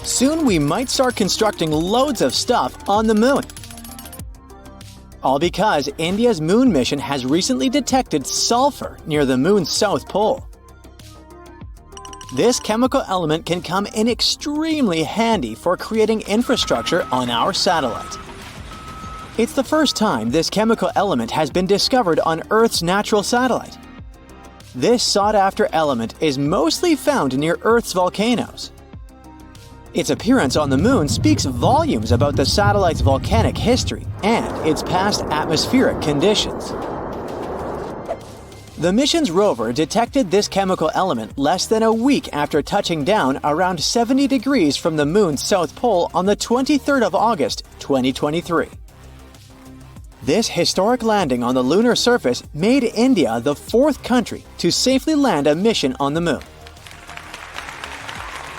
Soon we might start constructing loads of stuff on the moon. All because India's moon mission has recently detected sulfur near the moon's south pole. This chemical element can come in extremely handy for creating infrastructure on our satellite. It's the first time this chemical element has been discovered on Earth's natural satellite. This sought-after element is mostly found near Earth's volcanoes. Its appearance on the moon speaks volumes about the satellite's volcanic history and its past atmospheric conditions. The mission's rover detected this chemical element less than a week after touching down around 70 degrees from the moon's south pole on the 23rd of August, 2023. This historic landing on the lunar surface made India the fourth country to safely land a mission on the moon.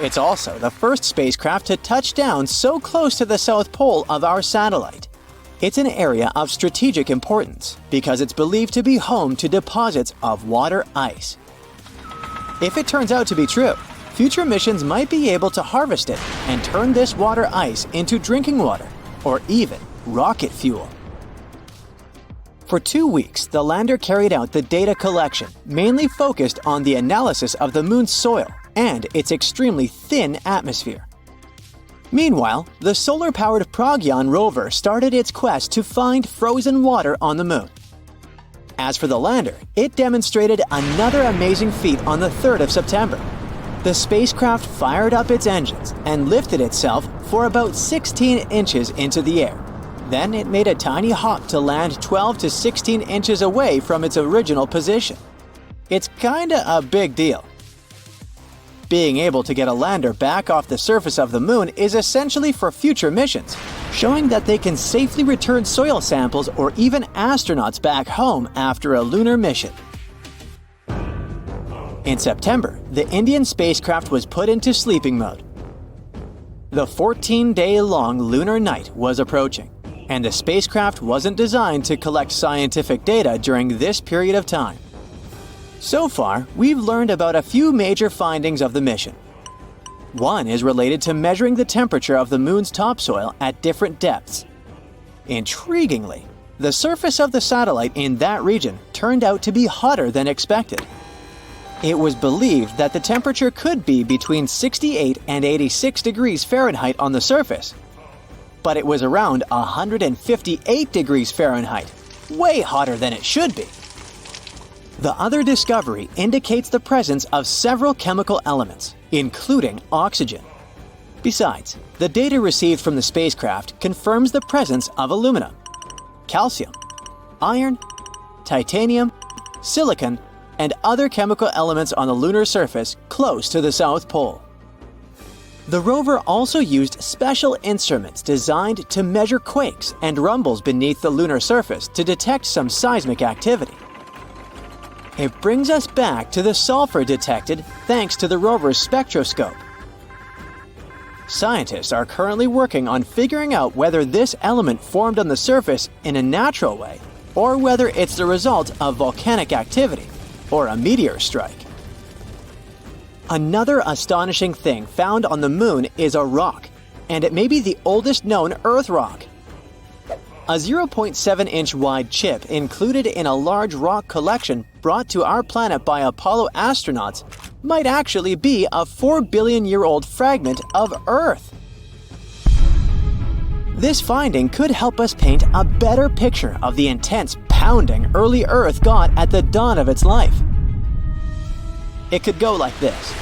It's also the first spacecraft to touch down so close to the south pole of our satellite. It's an area of strategic importance because it's believed to be home to deposits of water ice. If it turns out to be true, future missions might be able to harvest it and turn this water ice into drinking water or even rocket fuel. For 2 weeks, the lander carried out the data collection, mainly focused on the analysis of the moon's soil and its extremely thin atmosphere. Meanwhile, the solar-powered Pragyan rover started its quest to find frozen water on the moon. As for the lander, it demonstrated another amazing feat on the 3rd of September. The spacecraft fired up its engines and lifted itself for about 16 inches into the air. Then it made a tiny hop to land 12 to 16 inches away from its original position. It's kinda a big deal. Being able to get a lander back off the surface of the moon is essentially for future missions, showing that they can safely return soil samples or even astronauts back home after a lunar mission. In September, the Indian spacecraft was put into sleeping mode. The 14-day-long lunar night was approaching, and the spacecraft wasn't designed to collect scientific data during this period of time. So far, we've learned about a few major findings of the mission. One is related to measuring the temperature of the moon's topsoil at different depths. Intriguingly, the surface of the satellite in that region turned out to be hotter than expected. It was believed that the temperature could be between 68 and 86 degrees Fahrenheit on the surface, but it was around 158 degrees Fahrenheit, way hotter than it should be. The other discovery indicates the presence of several chemical elements, including oxygen. Besides, the data received from the spacecraft confirms the presence of aluminum, calcium, iron, titanium, silicon, and other chemical elements on the lunar surface close to the South Pole. The rover also used special instruments designed to measure quakes and rumbles beneath the lunar surface to detect some seismic activity. It brings us back to the sulfur detected thanks to the rover's spectroscope. Scientists are currently working on figuring out whether this element formed on the surface in a natural way or whether it's the result of volcanic activity or a meteor strike. Another astonishing thing found on the moon is a rock, and it may be the oldest known Earth rock. A 0.7-inch wide chip included in a large rock collection brought to our planet by Apollo astronauts might actually be a 4-billion-year-old fragment of Earth. This finding could help us paint a better picture of the intense pounding early Earth got at the dawn of its life. It could go like this.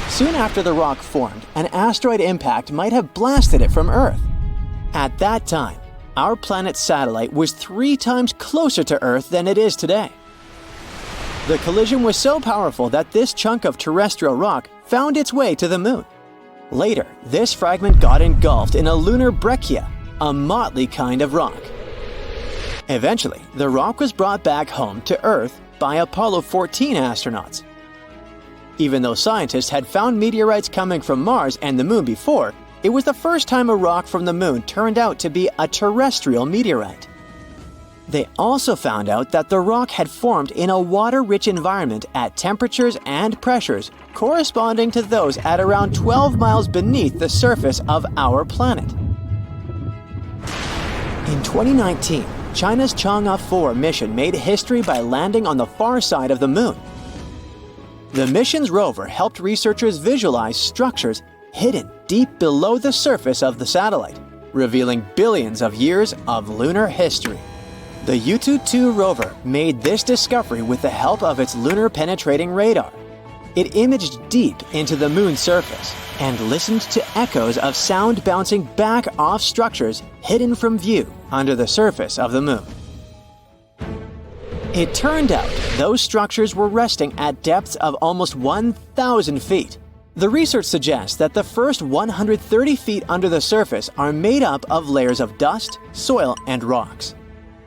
Soon after the rock formed, an asteroid impact might have blasted it from Earth. At that time, our planet's satellite was 3 times closer to Earth than it is today. The collision was so powerful that this chunk of terrestrial rock found its way to the moon. Later, this fragment got engulfed in a lunar breccia, a motley kind of rock. Eventually, the rock was brought back home to Earth by Apollo 14 astronauts. Even though scientists had found meteorites coming from Mars and the moon before, it was the first time a rock from the moon turned out to be a terrestrial meteorite. They also found out that the rock had formed in a water-rich environment at temperatures and pressures corresponding to those at around 12 miles beneath the surface of our planet. In 2019, China's Chang'e 4 mission made history by landing on the far side of the moon. The mission's rover helped researchers visualize structures hidden deep below the surface of the satellite, revealing billions of years of lunar history. The Yutu-2 rover made this discovery with the help of its lunar penetrating radar. It imaged deep into the moon's surface and listened to echoes of sound bouncing back off structures hidden from view under the surface of the moon. It turned out those structures were resting at depths of almost 1,000 feet. The research suggests that the first 130 feet under the surface are made up of layers of dust, soil, and rocks.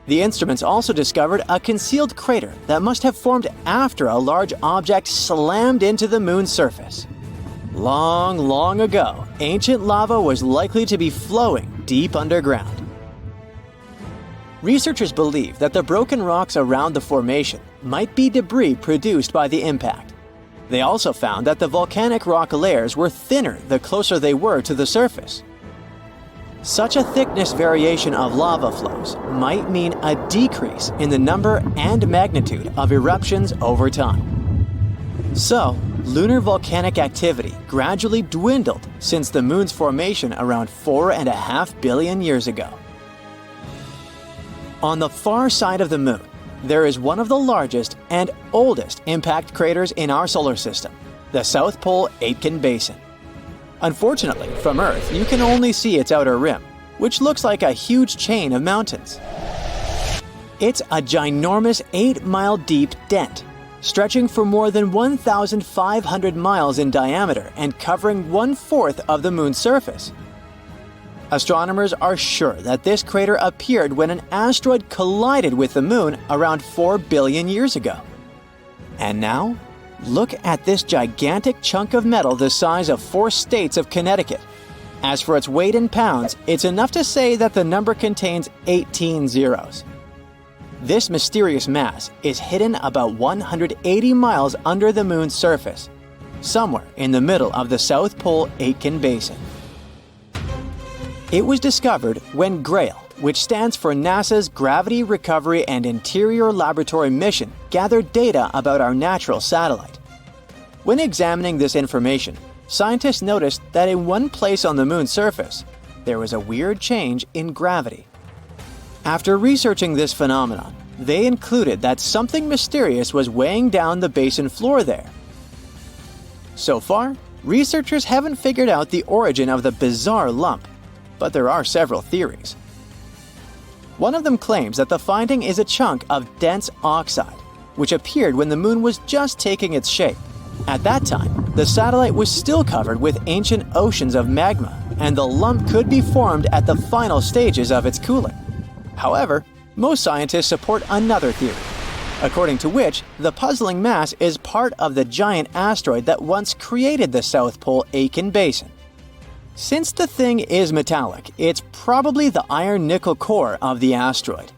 The instruments also discovered a concealed crater that must have formed after a large object slammed into the moon's surface. Long, long ago, ancient lava was likely to be flowing deep underground. Researchers believe that the broken rocks around the formation might be debris produced by the impact. They also found that the volcanic rock layers were thinner the closer they were to the surface. Such a thickness variation of lava flows might mean a decrease in the number and magnitude of eruptions over time. So, lunar volcanic activity gradually dwindled since the moon's formation around 4.5 billion years ago. On the far side of the moon, there is one of the largest and oldest impact craters in our solar system, the South Pole Aitken Basin. Unfortunately, from Earth, you can only see its outer rim, which looks like a huge chain of mountains. It's a ginormous 8-mile deep dent, stretching for more than 1,500 miles in diameter and covering 1/4 of the moon's surface. Astronomers are sure that this crater appeared when an asteroid collided with the moon around 4 billion years ago. And now, look at this gigantic chunk of metal the size of 4 states of Connecticut. As for its weight in pounds, it's enough to say that the number contains 18 zeros. This mysterious mass is hidden about 180 miles under the moon's surface, somewhere in the middle of the South Pole Aitken Basin. It was discovered when GRAIL, which stands for NASA's Gravity Recovery and Interior Laboratory Mission, gathered data about our natural satellite. When examining this information, scientists noticed that in one place on the moon's surface, there was a weird change in gravity. After researching this phenomenon, they concluded that something mysterious was weighing down the basin floor there. So far, researchers haven't figured out the origin of the bizarre lump, but there are several theories. One of them claims that the finding is a chunk of dense oxide, which appeared when the moon was just taking its shape. At that time, the satellite was still covered with ancient oceans of magma, and the lump could be formed at the final stages of its cooling. However, most scientists support another theory, according to which the puzzling mass is part of the giant asteroid that once created the South Pole Aitken Basin. Since the thing is metallic, it's probably the iron-nickel core of the asteroid.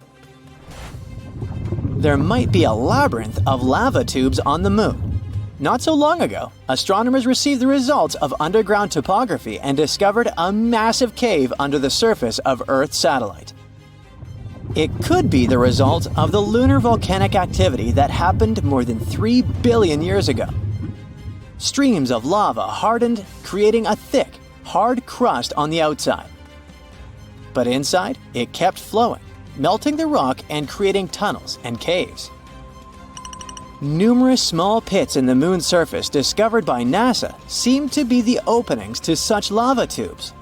There might be a labyrinth of lava tubes on the moon. Not so long ago, astronomers received the results of underground topography and discovered a massive cave under the surface of Earth's satellite. It could be the result of the lunar volcanic activity that happened more than 3 billion years ago. Streams of lava hardened, creating a thick, hard crust on the outside. But inside, it kept flowing, melting the rock and creating tunnels and caves. Numerous small pits in the moon's surface discovered by NASA seem to be the openings to such lava tubes.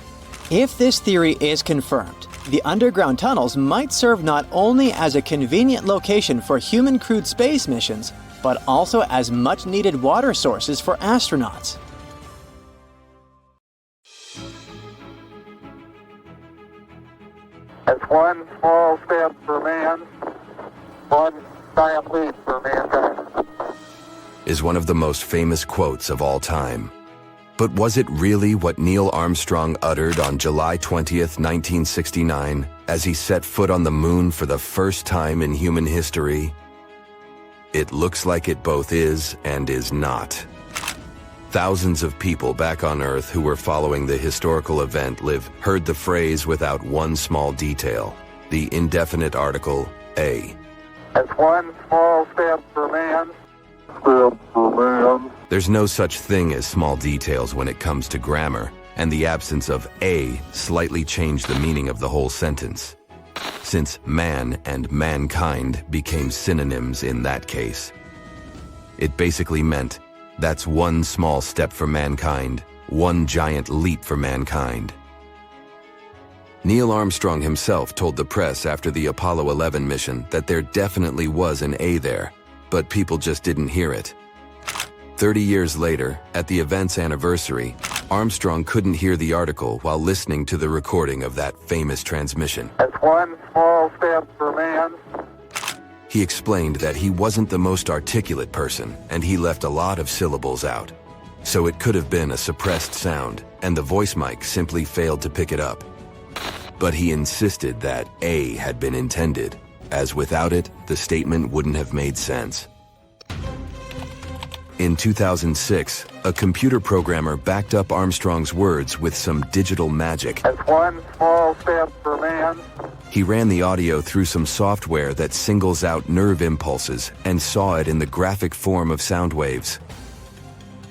If this theory is confirmed, the underground tunnels might serve not only as a convenient location for human-crewed space missions, but also as much-needed water sources for astronauts. It's one small step for man, one giant leap for mankind. Is one of the most famous quotes of all time. But was it really what Neil Armstrong uttered on July 20th, 1969? as he set foot on the moon for the first time in human history? It looks like it both is and is not. Thousands of people back on Earth who were following the historical event heard the phrase without one small detail, the indefinite article A. That's one small step for man. Step for man. There's no such thing as small details when it comes to grammar, and the absence of A slightly changed the meaning of the whole sentence, since man and mankind became synonyms in that case. It basically meant, that's one small step for mankind, one giant leap for mankind. Neil Armstrong himself told the press after the Apollo 11 mission that there definitely was an A there, but people just didn't hear it. 30 years later, at the event's anniversary, Armstrong couldn't hear the article while listening to the recording of that famous transmission. That's one small step for man. He explained that he wasn't the most articulate person, and he left a lot of syllables out. So it could have been a suppressed sound, and the voice mic simply failed to pick it up. But he insisted that A had been intended, as without it, the statement wouldn't have made sense. In 2006, a computer programmer backed up Armstrong's words with some digital magic. That's one small step for man. He ran the audio through some software that singles out nerve impulses and saw it in the graphic form of sound waves.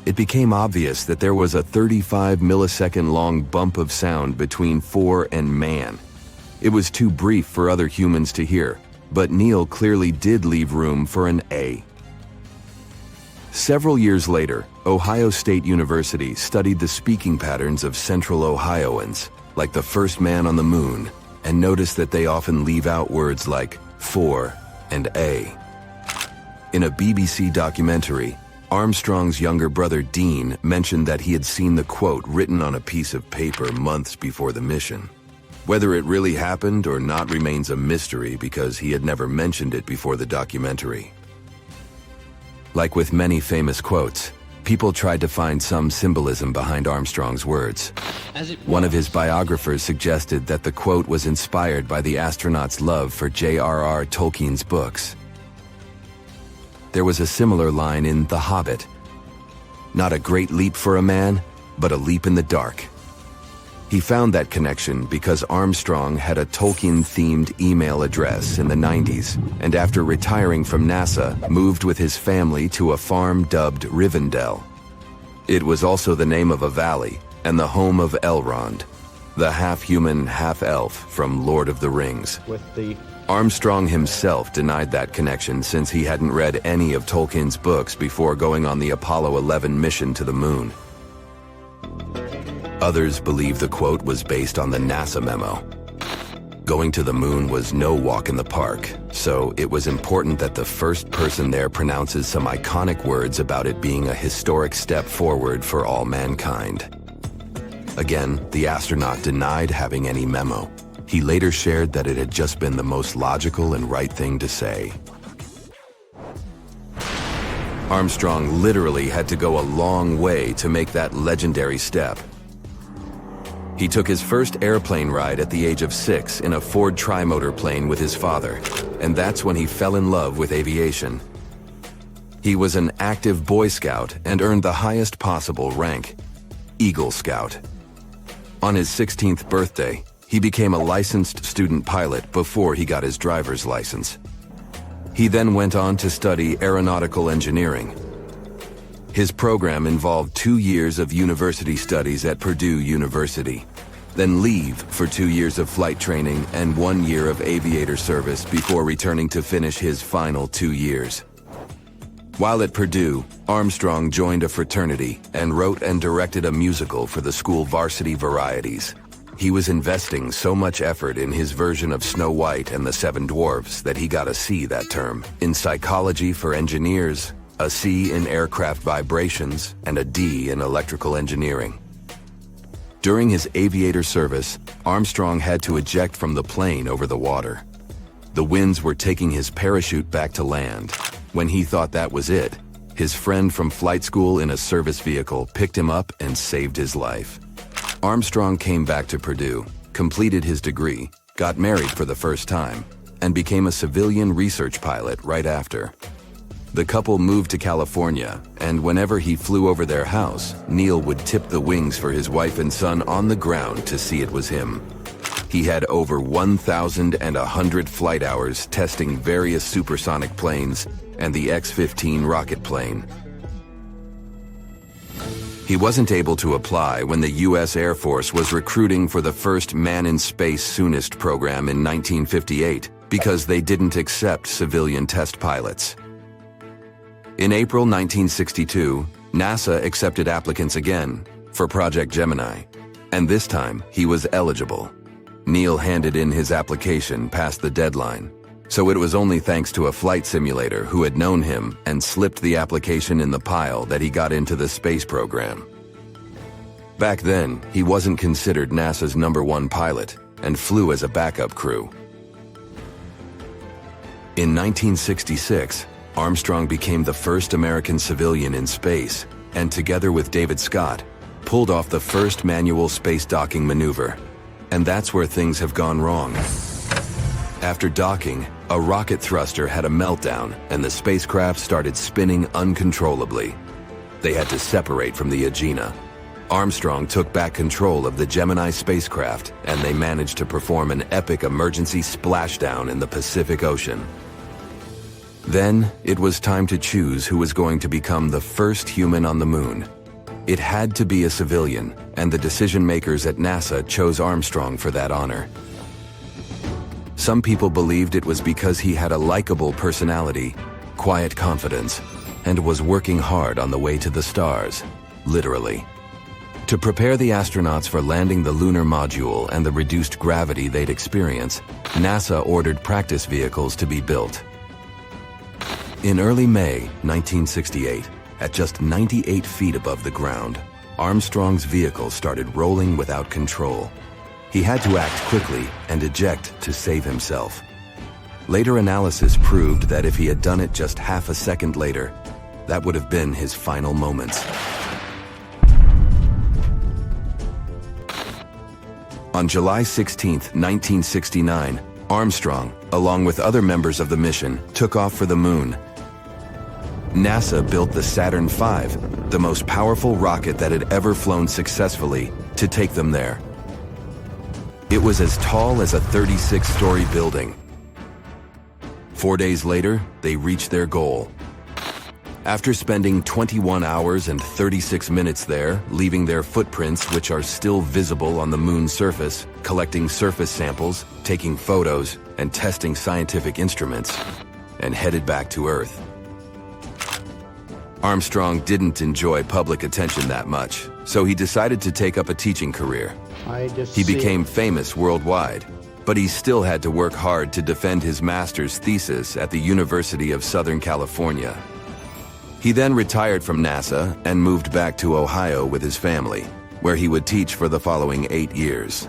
It became obvious that there was a 35 millisecond long bump of sound between 4 and man. It was too brief for other humans to hear, but Neil clearly did leave room for an A. Several years later, Ohio State University studied the speaking patterns of Central Ohioans, like the first man on the moon, and noticed that they often leave out words like for and A. In a BBC documentary, Armstrong's younger brother Dean mentioned that he had seen the quote written on a piece of paper months before the mission. Whether it really happened or not remains a mystery because he had never mentioned it before the documentary. Like with many famous quotes, people tried to find some symbolism behind Armstrong's words. One of his biographers suggested that the quote was inspired by the astronaut's love for J.R.R. Tolkien's books. There was a similar line in The Hobbit. Not a great leap for a man, but a leap in the dark. He found that connection because Armstrong had a Tolkien-themed email address in the 90s, and after retiring from NASA, moved with his family to a farm dubbed Rivendell. It was also the name of a valley and the home of Elrond, the half-human, half-elf from Lord of the Rings. Armstrong himself denied that connection since he hadn't read any of Tolkien's books before going on the Apollo 11 mission to the moon. Others believe the quote was based on the NASA memo. Going to the moon was no walk in the park, so it was important that the first person there pronounces some iconic words about it being a historic step forward for all mankind. Again, the astronaut denied having any memo. He later shared that it had just been the most logical and right thing to say. Armstrong literally had to go a long way to make that legendary step. He took his first airplane ride at the age of 6 in a Ford tri-motor plane with his father, and that's when he fell in love with aviation. He was an active Boy Scout and earned the highest possible rank, Eagle Scout. On his 16th birthday, he became a licensed student pilot before he got his driver's license. He then went on to study aeronautical engineering. His program involved 2 years of university studies at Purdue University, then leave for 2 years of flight training and 1 year of aviator service before returning to finish his final 2 years. While at Purdue, Armstrong joined a fraternity and wrote and directed a musical for the school varsity varieties. He was investing so much effort in his version of Snow White and the Seven Dwarfs that he got a C that term in psychology for engineers, a C in aircraft vibrations, and a D in electrical engineering. During his aviator service, Armstrong had to eject from the plane over the water. The winds were taking his parachute back to land. When he thought that was it, his friend from flight school in a service vehicle picked him up and saved his life. Armstrong came back to Purdue, completed his degree, got married for the first time, and became a civilian research pilot right after. The couple moved to California, and whenever he flew over their house, Neil would tip the wings for his wife and son on the ground to see it was him. He had over 1,100 flight hours testing various supersonic planes and the X-15 rocket plane. He wasn't able to apply when the U.S. Air Force was recruiting for the first Man in Space Soonest program in 1958 because they didn't accept civilian test pilots. In April 1962, NASA accepted applicants again for Project Gemini, and this time he was eligible. Neil handed in his application past the deadline, so it was only thanks to a flight simulator who had known him and slipped the application in the pile that he got into the space program. Back then, he wasn't considered NASA's #1 pilot and flew as a backup crew. In 1966, Armstrong became the first American civilian in space, and together with David Scott, pulled off the first manual space docking maneuver. And that's where things have gone wrong. After docking, a rocket thruster had a meltdown and the spacecraft started spinning uncontrollably. They had to separate from the Agena. Armstrong took back control of the Gemini spacecraft, and they managed to perform an epic emergency splashdown in the Pacific Ocean. Then, it was time to choose who was going to become the first human on the moon. It had to be a civilian, and the decision-makers at NASA chose Armstrong for that honor. Some people believed it was because he had a likable personality, quiet confidence, and was working hard on the way to the stars, literally. To prepare the astronauts for landing the lunar module and the reduced gravity they'd experience, NASA ordered practice vehicles to be built. In early May 1968, at just 98 feet above the ground, Armstrong's vehicle started rolling without control. He had to act quickly and eject to save himself. Later analysis proved that if he had done it just half a second later, that would have been his final moments. On July 16, 1969, Armstrong, along with other members of the mission, took off for the moon. NASA built the Saturn V, the most powerful rocket that had ever flown successfully, to take them there. It was as tall as a 36-story building. 4 days later, they reached their goal. After spending 21 hours and 36 minutes there, leaving their footprints, which are still visible on the moon's surface, collecting surface samples, taking photos, and testing scientific instruments, and headed back to Earth. Armstrong didn't enjoy public attention that much, so he decided to take up a teaching career. He became famous worldwide, but he still had to work hard to defend his master's thesis at the University of Southern California. He then retired from NASA and moved back to Ohio with his family, where he would teach for the following 8 years.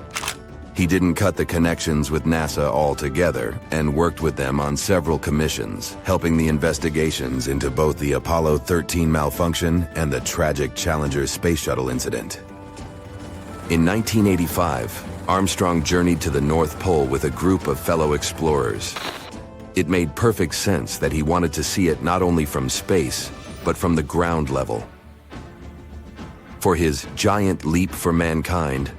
He didn't cut the connections with NASA altogether and worked with them on several commissions, helping the investigations into both the Apollo 13 malfunction and the tragic Challenger space shuttle incident. In 1985, Armstrong journeyed to the North Pole with a group of fellow explorers. It made perfect sense that he wanted to see it not only from space, but from the ground level. For his giant leap for mankind,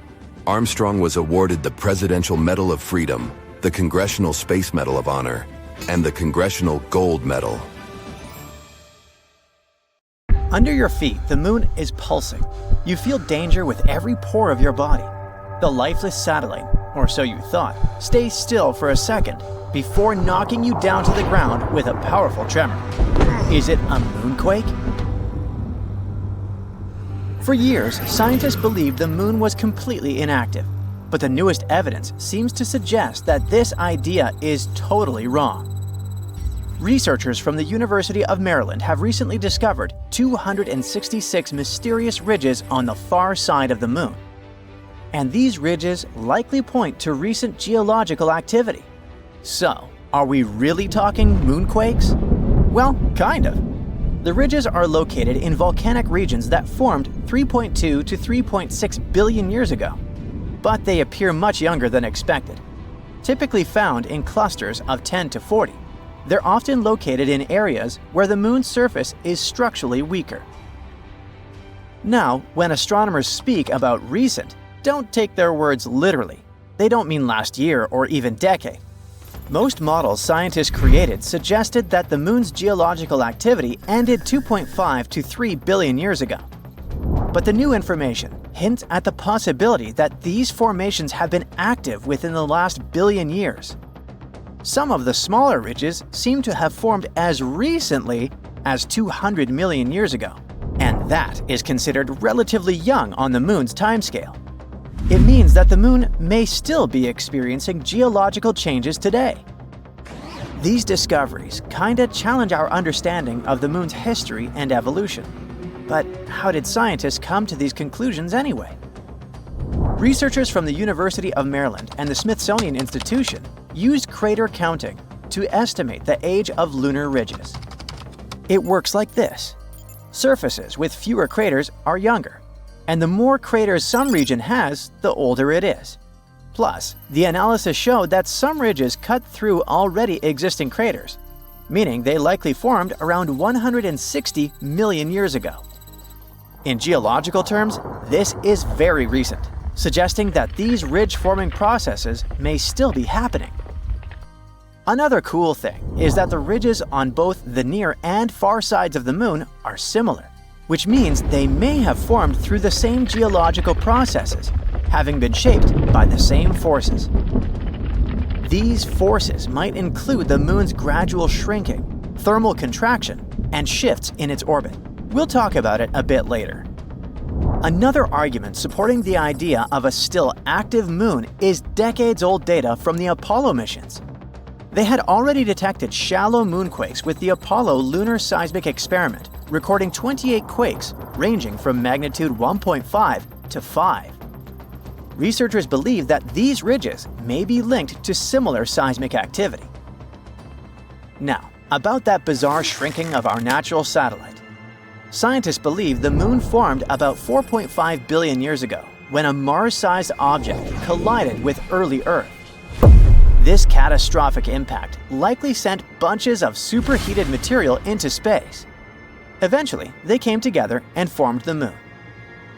Armstrong was awarded the Presidential Medal of Freedom, the Congressional Space Medal of Honor, and the Congressional Gold Medal. Under your feet, the moon is pulsing. You feel danger with every pore of your body. The lifeless satellite, or so you thought, stays still for a second before knocking you down to the ground with a powerful tremor. Is it a moonquake? For years, scientists believed the moon was completely inactive, but the newest evidence seems to suggest that this idea is totally wrong. Researchers from the University of Maryland have recently discovered 266 mysterious ridges on the far side of the moon. And these ridges likely point to recent geological activity. So, are we really talking moonquakes? Well, kind of. The ridges are located in volcanic regions that formed 3.2 to 3.6 billion years ago, but they appear much younger than expected. typically found in clusters of 10 to 40. They're often located in areas where the moon's surface is structurally weaker. Now, when astronomers speak about recent, don't take their words literally. They don't mean last year or even decade. Most models scientists created suggested that the moon's geological activity ended 2.5 to 3 billion years ago. But the new information hints at the possibility that these formations have been active within the last billion years. Some of the smaller ridges seem to have formed as recently as 200 million years ago, and that is considered relatively young on the moon's timescale. It means that the moon may still be experiencing geological changes today. These discoveries kinda challenge our understanding of the moon's history and evolution. But how did scientists come to these conclusions anyway? Researchers from the University of Maryland and the Smithsonian Institution used crater counting to estimate the age of lunar ridges. It works like this. Surfaces with fewer craters are younger, and the more craters some region has, the older it is. Plus, the analysis showed that some ridges cut through already existing craters, meaning they likely formed around 160 million years ago. In geological terms, this is very recent, suggesting that these ridge-forming processes may still be happening. Another cool thing is that the ridges on both the near and far sides of the moon are similar, which means they may have formed through the same geological processes, having been shaped by the same forces. These forces might include the moon's gradual shrinking, thermal contraction, and shifts in its orbit. We'll talk about it a bit later. Another argument supporting the idea of a still active moon is decades-old data from the Apollo missions. They had already detected shallow moonquakes with the Apollo Lunar Seismic Experiment, recording 28 quakes ranging from magnitude 1.5 to 5. Researchers believe that these ridges may be linked to similar seismic activity. Now, about that bizarre shrinking of our natural satellite. Scientists believe the moon formed about 4.5 billion years ago when a Mars-sized object collided with early Earth. This catastrophic impact likely sent bunches of superheated material into space. Eventually, they came together and formed the moon.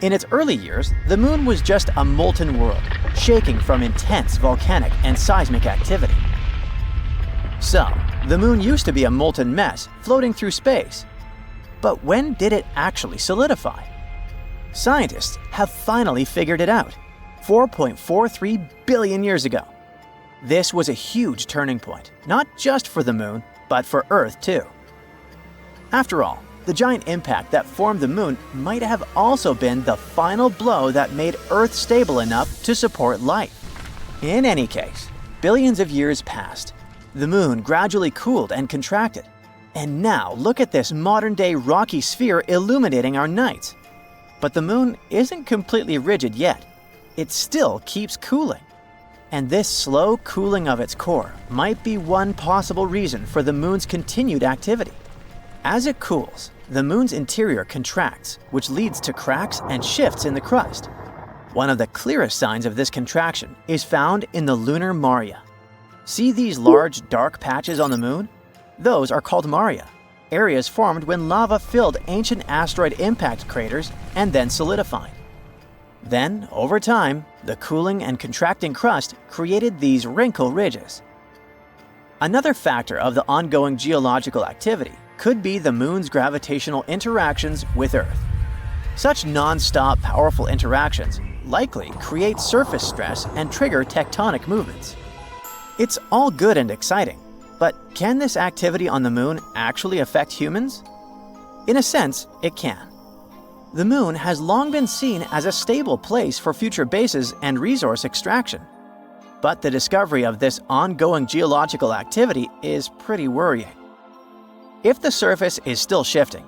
In its early years, the moon was just a molten world, shaking from intense volcanic and seismic activity. So, the moon used to be a molten mess floating through space. But when did it actually solidify? Scientists have finally figured it out, 4.43 billion years ago. This was a huge turning point, not just for the moon, but for Earth too. After all, the giant impact that formed the moon might have also been the final blow that made Earth stable enough to support life. In any case, billions of years passed. The moon gradually cooled and contracted. And now look at this modern-day rocky sphere illuminating our nights. But the moon isn't completely rigid yet. It still keeps cooling. And this slow cooling of its core might be one possible reason for the moon's continued activity. As it cools, the moon's interior contracts, which leads to cracks and shifts in the crust. One of the clearest signs of this contraction is found in the lunar maria. See these large, dark patches on the moon? Those are called maria, areas formed when lava filled ancient asteroid impact craters and then solidified. Then, over time, the cooling and contracting crust created these wrinkle ridges. Another factor of the ongoing geological activity could be the moon's gravitational interactions with Earth. Such non-stop powerful interactions likely create surface stress and trigger tectonic movements. It's all good and exciting, but can this activity on the moon actually affect humans? In a sense, it can. The moon has long been seen as a stable place for future bases and resource extraction. But the discovery of this ongoing geological activity is pretty worrying. If the surface is still shifting,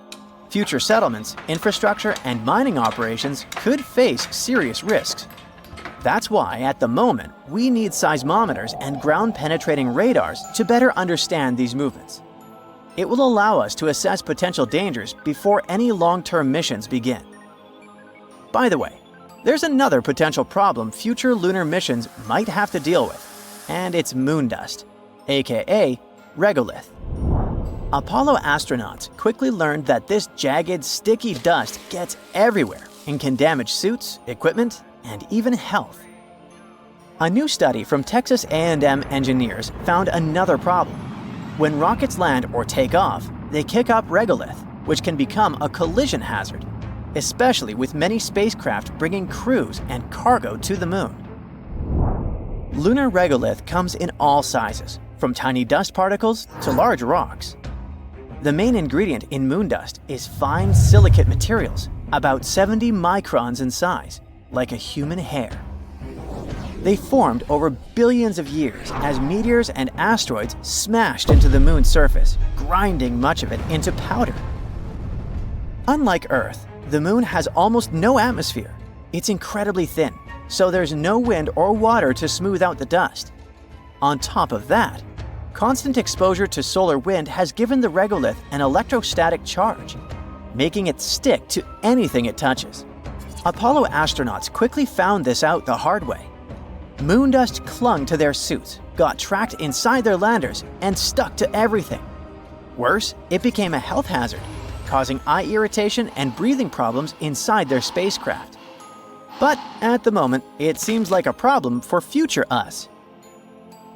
future settlements, infrastructure, and mining operations could face serious risks. That's why, at the moment, we need seismometers and ground-penetrating radars to better understand these movements. It will allow us to assess potential dangers before any long-term missions begin. By the way, there's another potential problem future lunar missions might have to deal with, and it's moon dust, aka regolith. Apollo astronauts quickly learned that this jagged, sticky dust gets everywhere and can damage suits, equipment, and even health. A new study from Texas A&M engineers found another problem. When rockets land or take off, they kick up regolith, which can become a collision hazard, especially with many spacecraft bringing crews and cargo to the moon. Lunar regolith comes in all sizes, from tiny dust particles to large rocks. The main ingredient in moon dust is fine silicate materials, about 70 microns in size, like a human hair. They formed over billions of years as meteors and asteroids smashed into the moon's surface, grinding much of it into powder. Unlike Earth, the moon has almost no atmosphere. It's incredibly thin, so there's no wind or water to smooth out the dust. On top of that, constant exposure to solar wind has given the regolith an electrostatic charge, making it stick to anything it touches. Apollo astronauts quickly found this out the hard way. Moon dust clung to their suits, got trapped inside their landers, and stuck to everything. Worse, it became a health hazard, causing eye irritation and breathing problems inside their spacecraft. But at the moment, it seems like a problem for future us.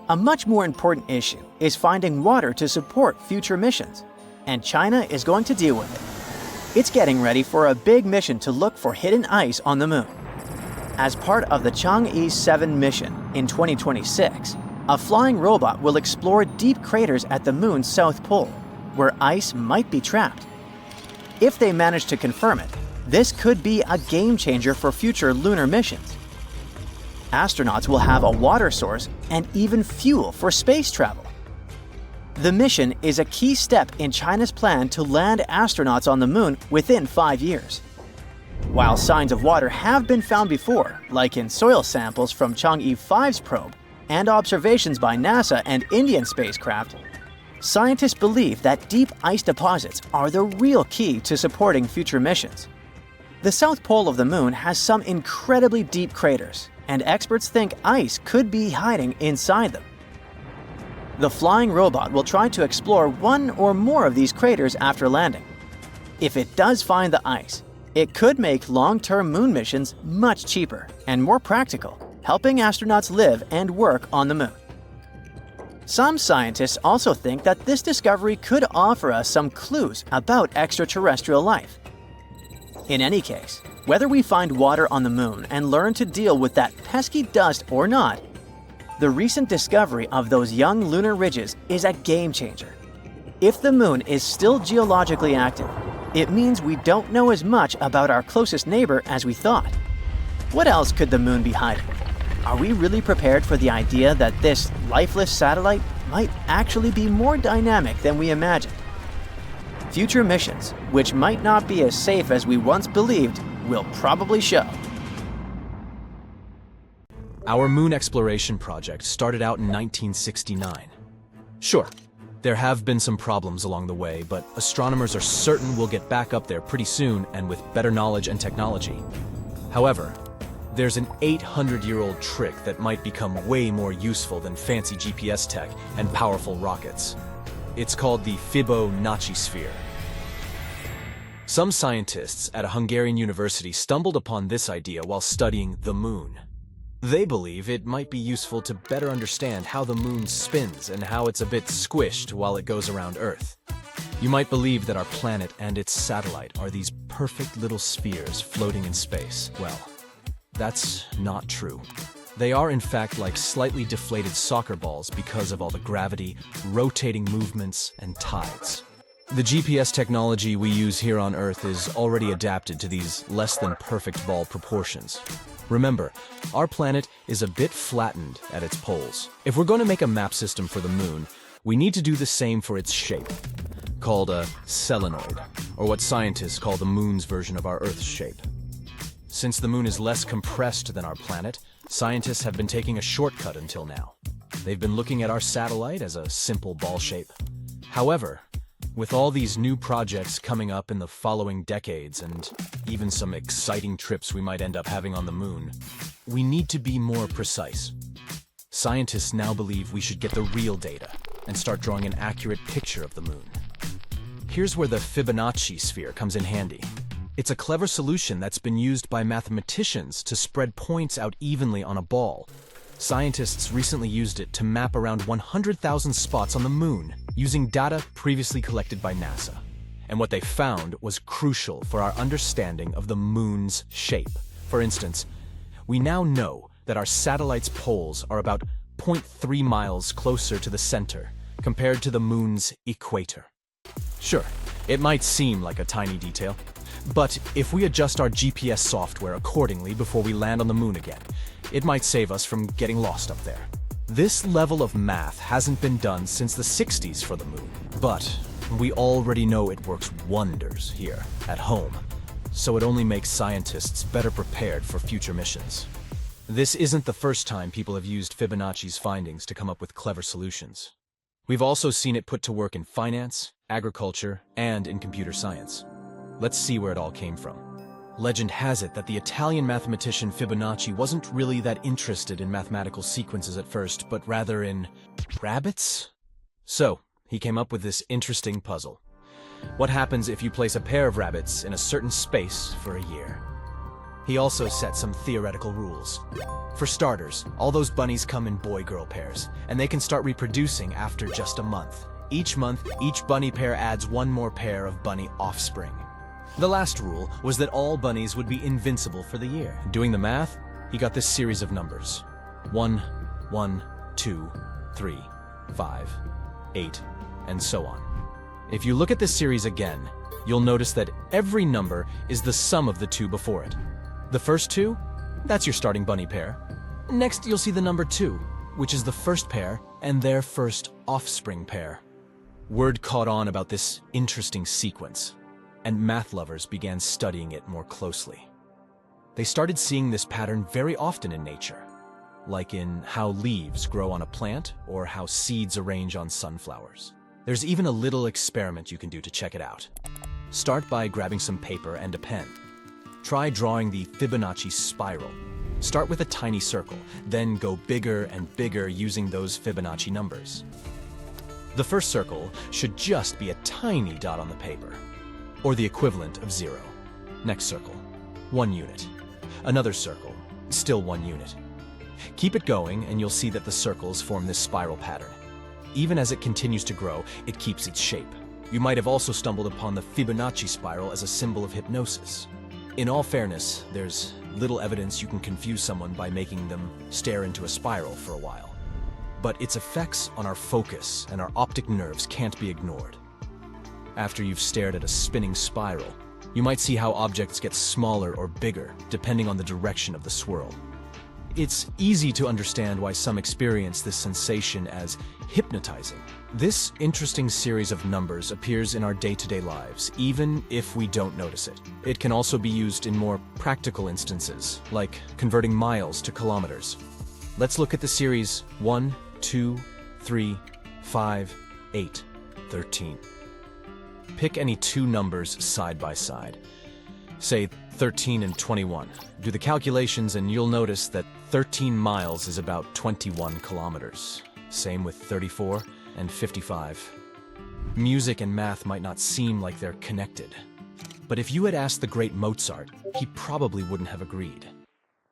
A much more important issue is finding water to support future missions, and China is going to deal with it. It's getting ready for a big mission to look for hidden ice on the moon. As part of the Chang'e 7 mission in 2026, a flying robot will explore deep craters at the moon's south pole, where ice might be trapped. If they manage to confirm it, this could be a game changer for future lunar missions. Astronauts will have a water source and even fuel for space travel. The mission is a key step in China's plan to land astronauts on the moon within 5 years. While signs of water have been found before, like in soil samples from Chang'e 5's probe and observations by NASA and Indian spacecraft, scientists believe that deep ice deposits are the real key to supporting future missions. The south pole of the moon has some incredibly deep craters, and experts think ice could be hiding inside them. The flying robot will try to explore one or more of these craters after landing. If it does find the ice, it could make long-term moon missions much cheaper and more practical, helping astronauts live and work on the moon. Some scientists also think that this discovery could offer us some clues about extraterrestrial life. In any case, whether we find water on the moon and learn to deal with that pesky dust or not, the recent discovery of those young lunar ridges is a game changer. If the moon is still geologically active, it means we don't know as much about our closest neighbor as we thought. What else could the moon be hiding? Are we really prepared for the idea that this lifeless satellite might actually be more dynamic than we imagined? Future missions, which might not be as safe as we once believed, will probably show. Our moon exploration project started out in 1969. Sure, there have been some problems along the way, but astronomers are certain we'll get back up there pretty soon and with better knowledge and technology. However, there's an 800-year-old trick that might become way more useful than fancy GPS tech and powerful rockets. It's called the Fibonacci sphere. Some scientists at a Hungarian university stumbled upon this idea while studying the moon. They believe it might be useful to better understand how the moon spins and how it's a bit squished while it goes around Earth. You might believe that our planet and its satellite are these perfect little spheres floating in space. Well, that's not true. They are in fact like slightly deflated soccer balls because of all the gravity, rotating movements, and tides. The GPS technology we use here on Earth is already adapted to these less than perfect ball proportions. Remember, our planet is a bit flattened at its poles. If we're going to make a map system for the moon, we need to do the same for its shape, called a solenoid, or what scientists call the moon's version of our Earth's shape. Since the moon is less compressed than our planet, scientists have been taking a shortcut until now. They've been looking at our satellite as a simple ball shape. However, with all these new projects coming up in the following decades and even some exciting trips we might end up having on the moon, we need to be more precise. scientists now believe we should get the real data and start drawing an accurate picture of the moon. Here's where the Fibonacci sphere comes in handy. It's a clever solution that's been used by mathematicians to spread points out evenly on a ball. Scientists recently used it to map around 100,000 spots on the moon using data previously collected by NASA. And what they found was crucial for our understanding of the moon's shape. For instance, we now know that our satellite's poles are about 0.3 miles closer to the center compared to the moon's equator. Sure, it might seem like a tiny detail, but if we adjust our GPS software accordingly before we land on the moon again, it might save us from getting lost up there. This level of math hasn't been done since the 60s for the moon, but we already know it works wonders here, at home, so it only makes scientists better prepared for future missions. This isn't the first time people have used Fibonacci's findings to come up with clever solutions. We've also seen it put to work in finance, agriculture, and in computer science. Let's see where it all came from. Legend has it that the Italian mathematician Fibonacci wasn't really that interested in mathematical sequences at first, but rather in rabbits? So, he came up with this interesting puzzle. What happens if you place a pair of rabbits in a certain space for a year? He also set some theoretical rules. For starters, all those bunnies come in boy-girl pairs, and they can start reproducing after just a month. Each month, each bunny pair adds one more pair of bunny offspring. The last rule was that all bunnies would be invincible for the year. Doing the math, he got this series of numbers. 1, 1, 2, 3, 5, 8, and so on. If you look at this series again, you'll notice that every number is the sum of the two before it. The first two, that's your starting bunny pair. Next, you'll see the number 2, which is the first pair and their first offspring pair. Word caught on about this interesting sequence, and math lovers began studying it more closely. They started seeing this pattern very often in nature, like in how leaves grow on a plant or how seeds arrange on sunflowers. There's even a little experiment you can do to check it out. Start by grabbing some paper and a pen. Try drawing the Fibonacci spiral. Start with a tiny circle, then go bigger and bigger using those Fibonacci numbers. The first circle should just be a tiny dot on the paper, or the equivalent of 0. Next circle, 1 unit. Another circle, still 1 unit. Keep it going and you'll see that the circles form this spiral pattern. Even as it continues to grow, it keeps its shape. You might have also stumbled upon the Fibonacci spiral as a symbol of hypnosis. In all fairness, there's little evidence you can confuse someone by making them stare into a spiral for a while. But its effects on our focus and our optic nerves can't be ignored. After you've stared at a spinning spiral, you might see how objects get smaller or bigger depending on the direction of the swirl. It's easy to understand why some experience this sensation as hypnotizing. This interesting series of numbers appears in our day-to-day lives, even if we don't notice it. It can also be used in more practical instances, like converting miles to kilometers. Let's look at the series 1, 2, 3, 5, 8, 13. Pick any two numbers side by side. Say 13 and 21. Do the calculations and you'll notice that 13 miles is about 21 kilometers. Same with 34 and 55. Music and math might not seem like they're connected, but if you had asked the great Mozart, he probably wouldn't have agreed.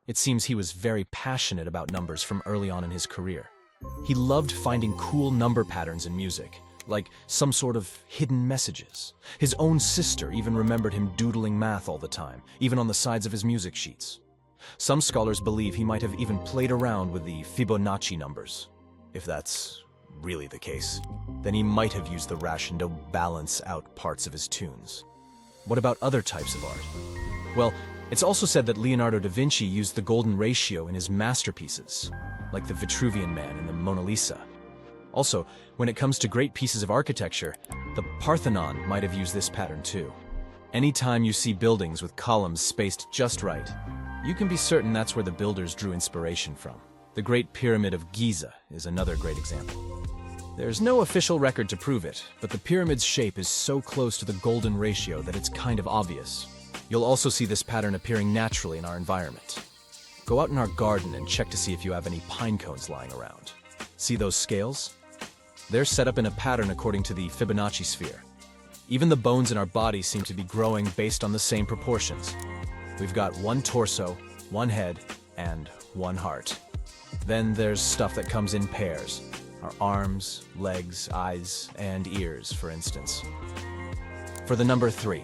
It seems he was very passionate about numbers from early on in his career. He loved finding cool number patterns in music, like some sort of hidden messages. His own sister even remembered him doodling math all the time, even on the sides of his music sheets. Some scholars believe he might have even played around with the Fibonacci numbers. If that's really the case, then he might have used the ration to balance out parts of his tunes. What about other types of art? Well, it's also said that Leonardo da Vinci used the golden ratio in his masterpieces, like the Vitruvian Man and the Mona Lisa. Also, when it comes to great pieces of architecture, the Parthenon might have used this pattern too. Anytime you see buildings with columns spaced just right, you can be certain that's where the builders drew inspiration from. The Great Pyramid of Giza is another great example. There's no official record to prove it, but the pyramid's shape is so close to the golden ratio that it's kind of obvious. You'll also see this pattern appearing naturally in our environment. Go out in our garden and check to see if you have any pine cones lying around. See those scales? They're set up in a pattern according to the Fibonacci sphere. Even the bones in our body seem to be growing based on the same proportions. We've got one torso, one head, and one heart. Then there's stuff that comes in pairs. Our arms, legs, eyes, and ears, for instance. For the number 3,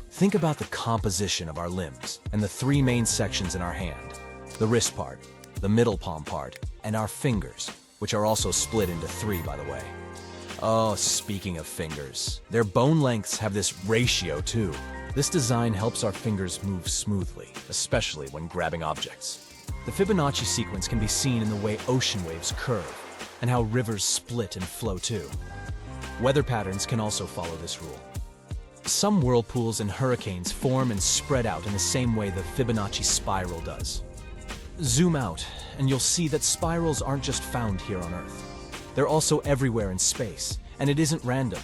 think about the composition of our limbs and the 3 main sections in our hand. The wrist part, the middle palm part, and our fingers, which are also split into 3, by the way. Oh, speaking of fingers, their bone lengths have this ratio too. This design helps our fingers move smoothly, especially when grabbing objects. The Fibonacci sequence can be seen in the way ocean waves curve, and how rivers split and flow too. Weather patterns can also follow this rule. Some whirlpools and hurricanes form and spread out in the same way the Fibonacci spiral does. Zoom out, and you'll see that spirals aren't just found here on Earth. They're also everywhere in space, and it isn't random.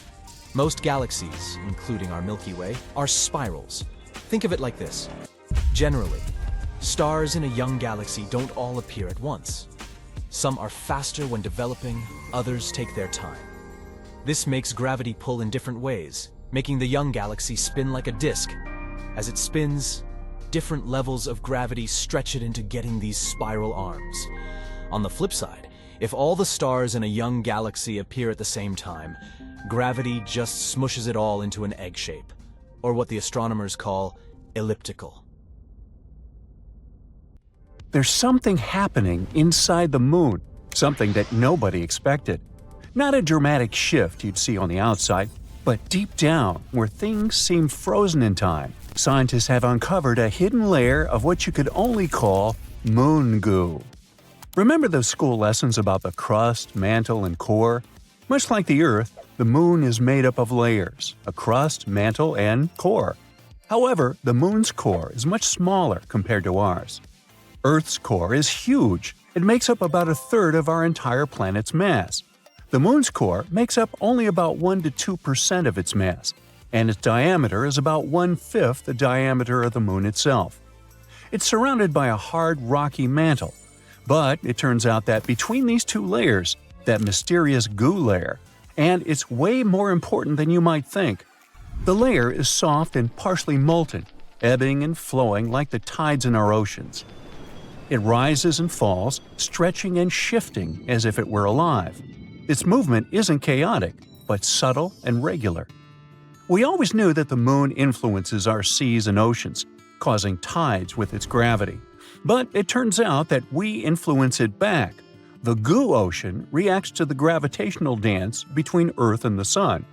Most galaxies, including our Milky Way, are spirals. Think of it like this. Generally, stars in a young galaxy don't all appear at once. Some are faster when developing, others take their time. This makes gravity pull in different ways, making the young galaxy spin like a disk. As it spins, different levels of gravity stretch it into getting these spiral arms. On the flip side, if all the stars in a young galaxy appear at the same time, gravity just smushes it all into an egg shape, or what the astronomers call elliptical. There's something happening inside the moon, something that nobody expected. Not a dramatic shift you'd see on the outside, but deep down, where things seem frozen in time, scientists have uncovered a hidden layer of what you could only call moon goo. Remember those school lessons about the crust, mantle, and core? Much like the Earth, the moon is made up of layers, a crust, mantle, and core. However, the moon's core is much smaller compared to ours. Earth's core is huge. It makes up about a third of our entire planet's mass. The moon's core makes up only about 1 to 2% of its mass, and its diameter is about 1/5 the diameter of the moon itself. It's surrounded by a hard, rocky mantle. But it turns out that between these two layers, that mysterious goo layer, and it's way more important than you might think. The layer is soft and partially molten, ebbing and flowing like the tides in our oceans. It rises and falls, stretching and shifting as if it were alive. Its movement isn't chaotic, but subtle and regular. We always knew that the moon influences our seas and oceans, causing tides with its gravity. But it turns out that we influence it back. The goo ocean reacts to the gravitational dance between Earth and the Sun.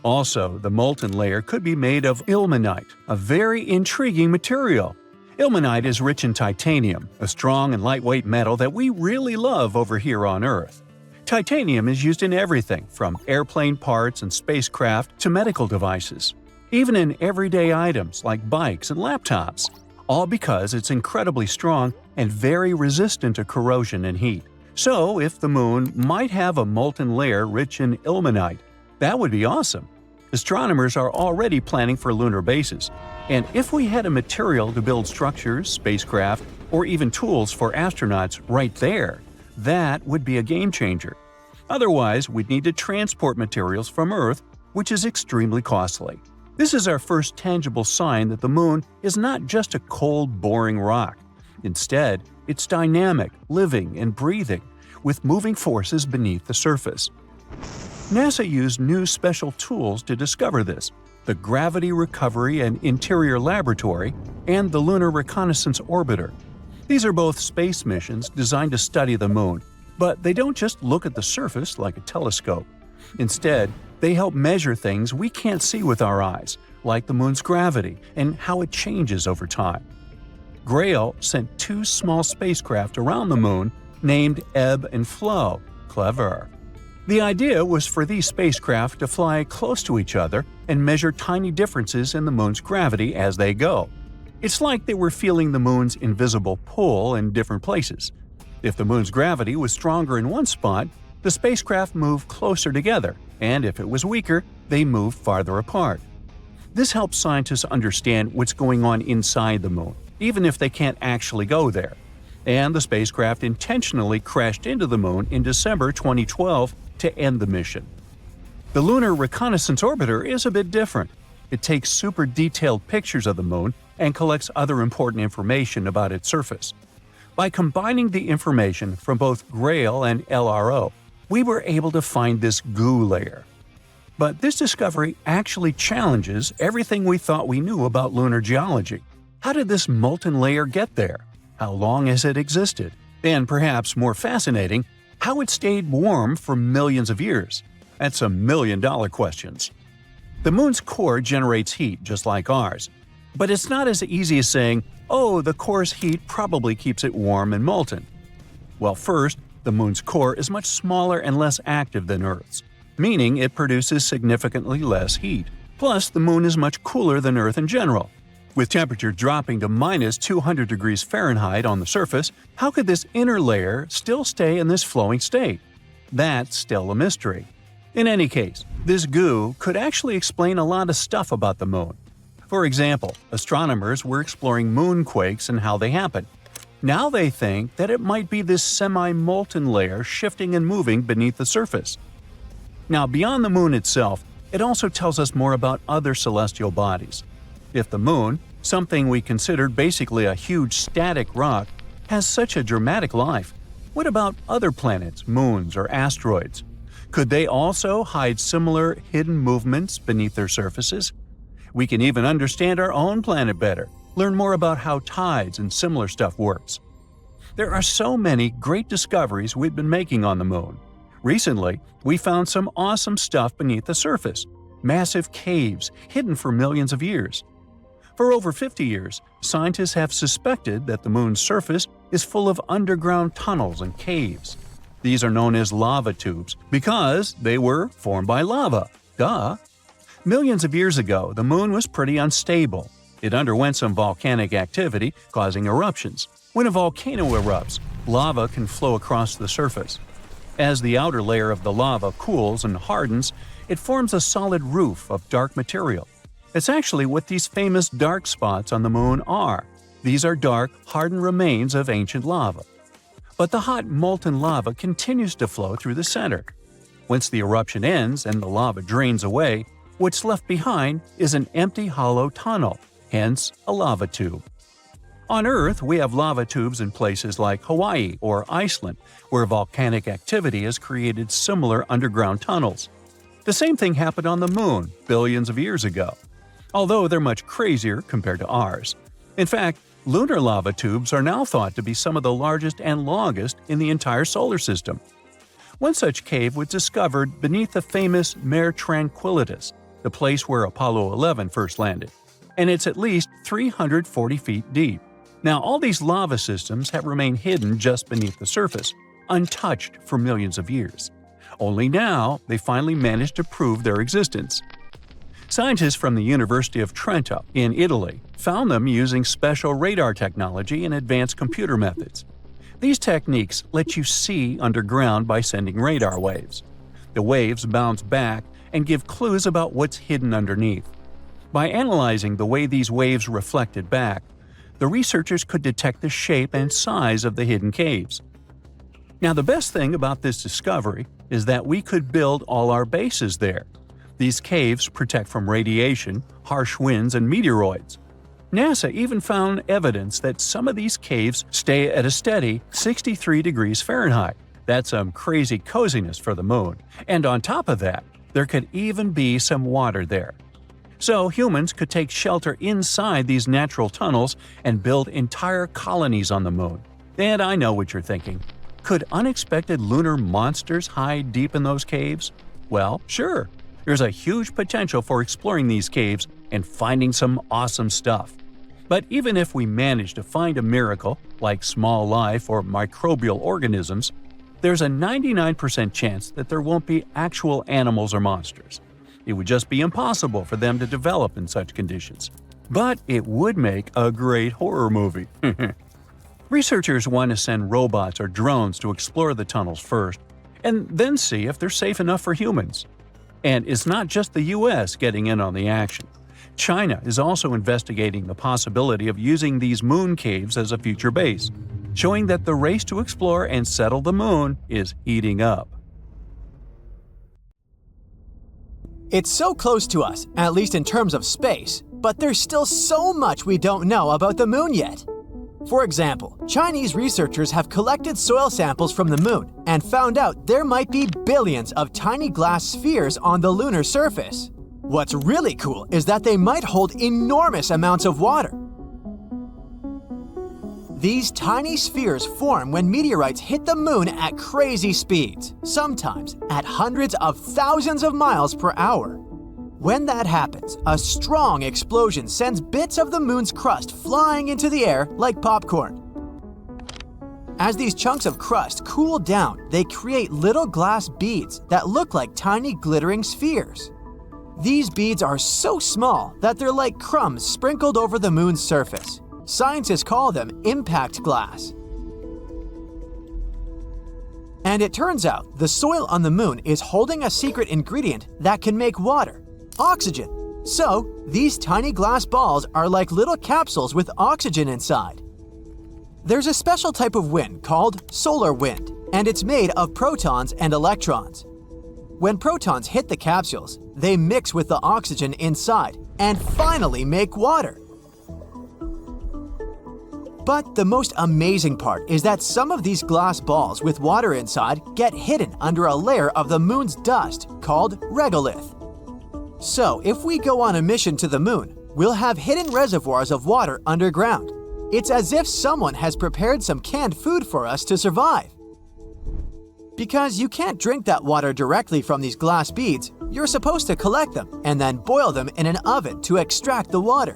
Also, the molten layer could be made of ilmenite, a very intriguing material. Ilmenite is rich in titanium, a strong and lightweight metal that we really love over here on Earth. Titanium is used in everything from airplane parts and spacecraft to medical devices, even in everyday items like bikes and laptops, all because it's incredibly strong and very resistant to corrosion and heat. So, if the moon might have a molten layer rich in ilmenite, that would be awesome. Astronomers are already planning for lunar bases, and if we had a material to build structures, spacecraft, or even tools for astronauts right there, that would be a game changer. Otherwise, we'd need to transport materials from Earth, which is extremely costly. This is our first tangible sign that the moon is not just a cold, boring rock. Instead, it's dynamic, living, and breathing, with moving forces beneath the surface. NASA used new special tools to discover this: the Gravity Recovery and Interior Laboratory and the Lunar Reconnaissance Orbiter. These are both space missions designed to study the moon, but they don't just look at the surface like a telescope. Instead, they help measure things we can't see with our eyes, like the moon's gravity and how it changes over time. Grail sent 2 small spacecraft around the moon named Ebb and Flow. Clever. The idea was for these spacecraft to fly close to each other and measure tiny differences in the moon's gravity as they go. It's like they were feeling the moon's invisible pull in different places. If the moon's gravity was stronger in one spot, the spacecraft moved closer together, and if it was weaker, they moved farther apart. This helps scientists understand what's going on inside the moon, even if they can't actually go there. And the spacecraft intentionally crashed into the Moon in December 2012 to end the mission. The Lunar Reconnaissance Orbiter is a bit different. It takes super detailed pictures of the Moon and collects other important information about its surface. By combining the information from both GRAIL and LRO, we were able to find this goo layer. But this discovery actually challenges everything we thought we knew about lunar geology. How did this molten layer get there? How long has it existed? And perhaps more fascinating, how it stayed warm for millions of years? That's some million-dollar questions. The Moon's core generates heat just like ours. But it's not as easy as saying, oh, the core's heat probably keeps it warm and molten. Well, first, the Moon's core is much smaller and less active than Earth's, meaning it produces significantly less heat. Plus, the Moon is much cooler than Earth in general. With temperature dropping to minus 200 degrees Fahrenheit on the surface, how could this inner layer still stay in this flowing state? That's still a mystery. In any case, this goo could actually explain a lot of stuff about the Moon. For example, astronomers were exploring moonquakes and how they happen. Now they think that it might be this semi-molten layer shifting and moving beneath the surface. Now, beyond the Moon itself, it also tells us more about other celestial bodies. If the Moon, something we considered basically a huge static rock, has such a dramatic life, what about other planets, moons, or asteroids? Could they also hide similar hidden movements beneath their surfaces? We can even understand our own planet better, learn more about how tides and similar stuff works. There are so many great discoveries we've been making on the Moon. Recently, we found some awesome stuff beneath the surface, massive caves hidden for millions of years. For over 50 years, scientists have suspected that the Moon's surface is full of underground tunnels and caves. These are known as lava tubes because they were formed by lava. Duh! Millions of years ago, the Moon was pretty unstable. It underwent some volcanic activity, causing eruptions. When a volcano erupts, lava can flow across the surface. As the outer layer of the lava cools and hardens, it forms a solid roof of dark material. It's actually what these famous dark spots on the Moon are. These are dark, hardened remains of ancient lava. But the hot, molten lava continues to flow through the center. Once the eruption ends and the lava drains away, what's left behind is an empty hollow tunnel, hence a lava tube. On Earth, we have lava tubes in places like Hawaii or Iceland, where volcanic activity has created similar underground tunnels. The same thing happened on the Moon billions of years ago, although they're much crazier compared to ours. In fact, lunar lava tubes are now thought to be some of the largest and longest in the entire solar system. One such cave was discovered beneath the famous Mare Tranquillitatis, the place where Apollo 11 first landed, and it's at least 340 feet deep. Now, all these lava systems have remained hidden just beneath the surface, untouched for millions of years. Only now, they finally managed to prove their existence. Scientists from the University of Trento in Italy found them using special radar technology and advanced computer methods. These techniques let you see underground by sending radar waves. The waves bounce back and give clues about what's hidden underneath. By analyzing the way these waves reflected back, the researchers could detect the shape and size of the hidden caves. Now, the best thing about this discovery is that we could build all our bases there. These caves protect from radiation, harsh winds, and meteoroids. NASA even found evidence that some of these caves stay at a steady 63 degrees Fahrenheit. That's some crazy coziness for the Moon. And on top of that, there could even be some water there. So humans could take shelter inside these natural tunnels and build entire colonies on the Moon. And I know what you're thinking. Could unexpected lunar monsters hide deep in those caves? Well, sure. There's a huge potential for exploring these caves and finding some awesome stuff. But even if we manage to find a miracle, like small life or microbial organisms, there's a 99% chance that there won't be actual animals or monsters. It would just be impossible for them to develop in such conditions. But it would make a great horror movie. Researchers want to send robots or drones to explore the tunnels first, and then see if they're safe enough for humans. And it's not just the US getting in on the action. China is also investigating the possibility of using these moon caves as a future base, showing that the race to explore and settle the moon is heating up. It's so close to us, at least in terms of space, but there's still so much we don't know about the moon yet. For example, Chinese researchers have collected soil samples from the moon and found out there might be billions of tiny glass spheres on the lunar surface. What's really cool is that they might hold enormous amounts of water. These tiny spheres form when meteorites hit the moon at crazy speeds, sometimes at hundreds of thousands of miles per hour. When that happens, a strong explosion sends bits of the moon's crust flying into the air like popcorn. As these chunks of crust cool down, they create little glass beads that look like tiny glittering spheres. These beads are so small that they're like crumbs sprinkled over the moon's surface. Scientists call them impact glass. And it turns out the soil on the moon is holding a secret ingredient that can make water: oxygen. So, these tiny glass balls are like little capsules with oxygen inside. There's a special type of wind called solar wind, and it's made of protons and electrons. When protons hit the capsules, they mix with the oxygen inside and finally make water. But the most amazing part is that some of these glass balls with water inside get hidden under a layer of the moon's dust called regolith. So, if we go on a mission to the moon, we'll have hidden reservoirs of water underground. It's as if someone has prepared some canned food for us to survive. Because you can't drink that water directly from these glass beads, you're supposed to collect them and then boil them in an oven to extract the water.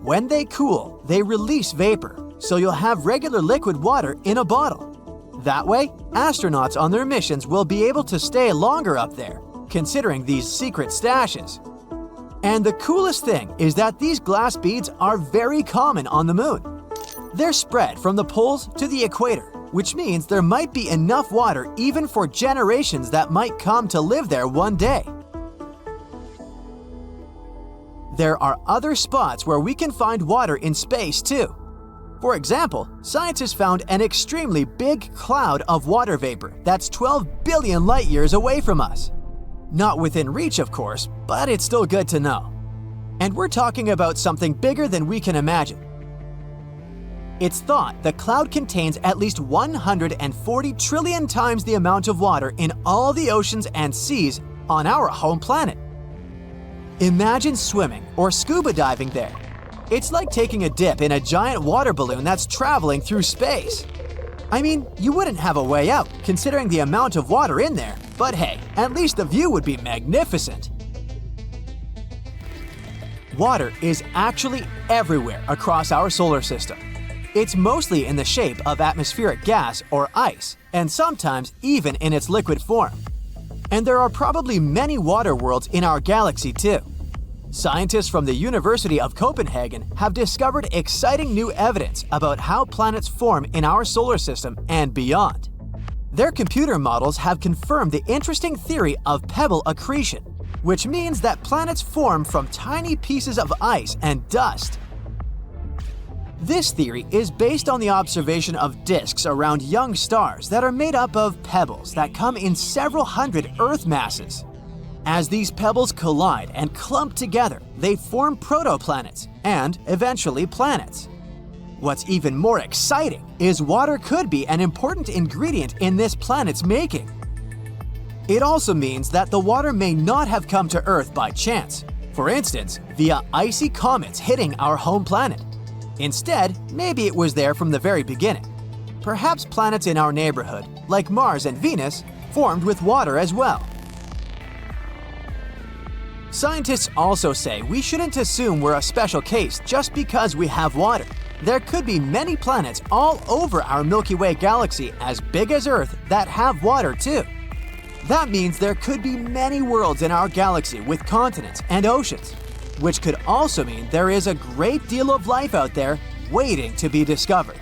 When they cool, they release vapor, so you'll have regular liquid water in a bottle. That way, astronauts on their missions will be able to stay longer up there, considering these secret stashes. And the coolest thing is that these glass beads are very common on the moon. They're spread from the poles to the equator, which means there might be enough water even for generations that might come to live there one day. There are other spots where we can find water in space too. For example, scientists found an extremely big cloud of water vapor that's 12 billion light years away from us. Not within reach, of course, but it's still good to know. And we're talking about something bigger than we can imagine. It's thought the cloud contains at least 140 trillion times the amount of water in all the oceans and seas on our home planet. Imagine swimming or scuba diving there. It's like taking a dip in a giant water balloon that's traveling through space. I mean, you wouldn't have a way out considering the amount of water in there, but hey, at least the view would be magnificent. Water is actually everywhere across our solar system. It's mostly in the shape of atmospheric gas or ice, and sometimes even in its liquid form. And there are probably many water worlds in our galaxy too. Scientists from the University of Copenhagen have discovered exciting new evidence about how planets form in our solar system and beyond. Their computer models have confirmed the interesting theory of pebble accretion, which means that planets form from tiny pieces of ice and dust. This theory is based on the observation of disks around young stars that are made up of pebbles that come in several hundred Earth masses. As these pebbles collide and clump together, they form protoplanets and, eventually, planets. What's even more exciting is water could be an important ingredient in this planet's making. It also means that the water may not have come to Earth by chance, for instance, via icy comets hitting our home planet. Instead, maybe it was there from the very beginning. Perhaps planets in our neighborhood, like Mars and Venus, formed with water as well. Scientists also say we shouldn't assume we're a special case just because we have water. There could be many planets all over our Milky Way galaxy as big as Earth that have water too. That means there could be many worlds in our galaxy with continents and oceans, which could also mean there is a great deal of life out there waiting to be discovered.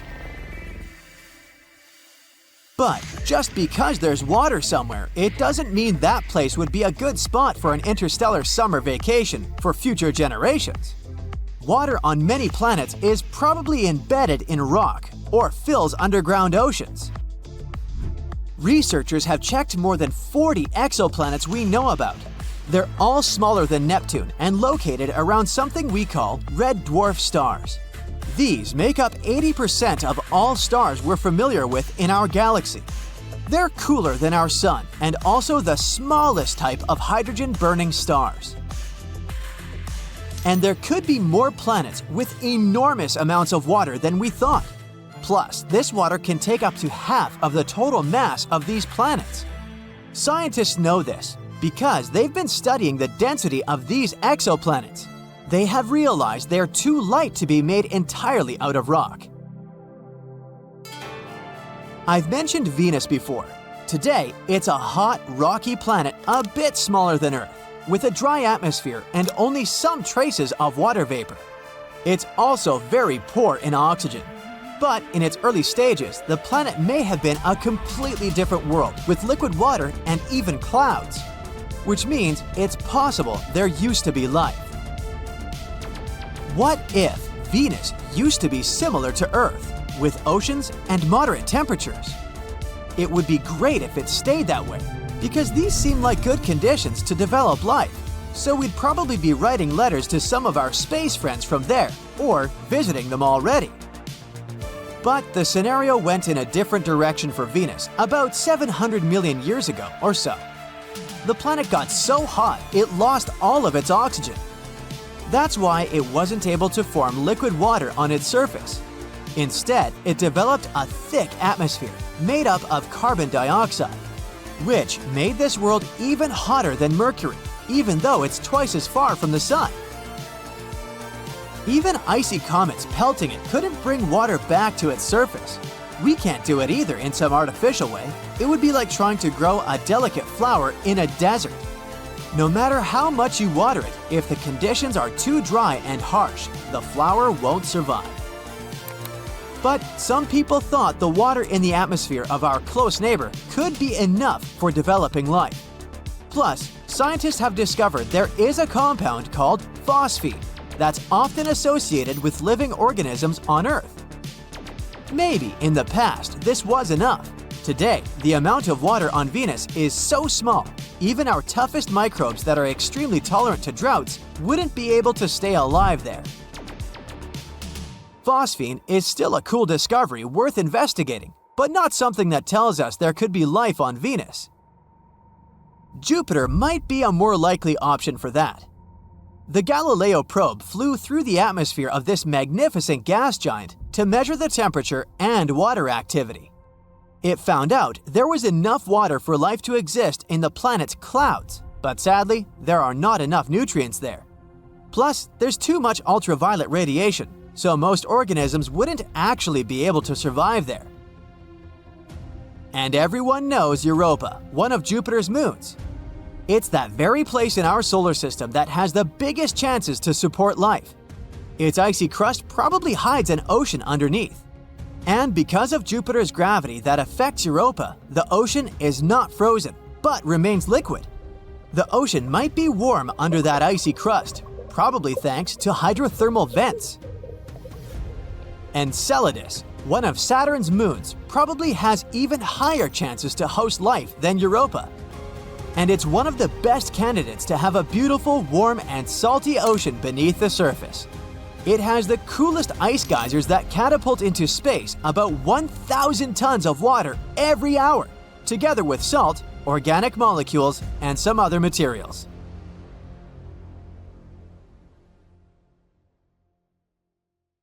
But just because there's water somewhere, it doesn't mean that place would be a good spot for an interstellar summer vacation for future generations. Water on many planets is probably embedded in rock or fills underground oceans. Researchers have checked more than 40 exoplanets we know about. They're all smaller than Neptune and located around something we call red dwarf stars. These make up 80% of all stars we're familiar with in our galaxy. They're cooler than our Sun and also the smallest type of hydrogen-burning stars. And there could be more planets with enormous amounts of water than we thought. Plus, this water can take up to half of the total mass of these planets. Scientists know this because they've been studying the density of these exoplanets. They have realized they're too light to be made entirely out of rock. I've mentioned Venus before. Today, it's a hot, rocky planet a bit smaller than Earth, with a dry atmosphere and only some traces of water vapor. It's also very poor in oxygen. But in its early stages, the planet may have been a completely different world with liquid water and even clouds, which means it's possible there used to be life. What if Venus used to be similar to Earth, with oceans and moderate temperatures? It would be great if it stayed that way, because these seem like good conditions to develop life, so we'd probably be writing letters to some of our space friends from there, or visiting them already. But the scenario went in a different direction for Venus about 700 million years ago or so. The planet got so hot it lost all of its oxygen. That's why it wasn't able to form liquid water on its surface. Instead, it developed a thick atmosphere made up of carbon dioxide, which made this world even hotter than Mercury, even though it's twice as far from the Sun. Even icy comets pelting it couldn't bring water back to its surface. We can't do it either in some artificial way. It would be like trying to grow a delicate flower in a desert. No matter how much you water it, if the conditions are too dry and harsh, the flower won't survive. But some people thought the water in the atmosphere of our close neighbor could be enough for developing life. Plus, scientists have discovered there is a compound called phosphine that's often associated with living organisms on Earth. Maybe in the past this was enough. Today, the amount of water on Venus is so small, even our toughest microbes that are extremely tolerant to droughts wouldn't be able to stay alive there. Phosphine is still a cool discovery worth investigating, but not something that tells us there could be life on Venus. Jupiter might be a more likely option for that. The Galileo probe flew through the atmosphere of this magnificent gas giant to measure the temperature and water activity. It found out there was enough water for life to exist in the planet's clouds, but sadly, there are not enough nutrients there. Plus, there's too much ultraviolet radiation, so most organisms wouldn't actually be able to survive there. And everyone knows Europa, one of Jupiter's moons. It's that very place in our solar system that has the biggest chances to support life. Its icy crust probably hides an ocean underneath. And because of Jupiter's gravity that affects Europa, the ocean is not frozen, but remains liquid. The ocean might be warm under that icy crust, probably thanks to hydrothermal vents. Enceladus, one of Saturn's moons, probably has even higher chances to host life than Europa. And it's one of the best candidates to have a beautiful, warm, and salty ocean beneath the surface. It has the coolest ice geysers that catapult into space about 1,000 tons of water every hour, together with salt, organic molecules, and some other materials.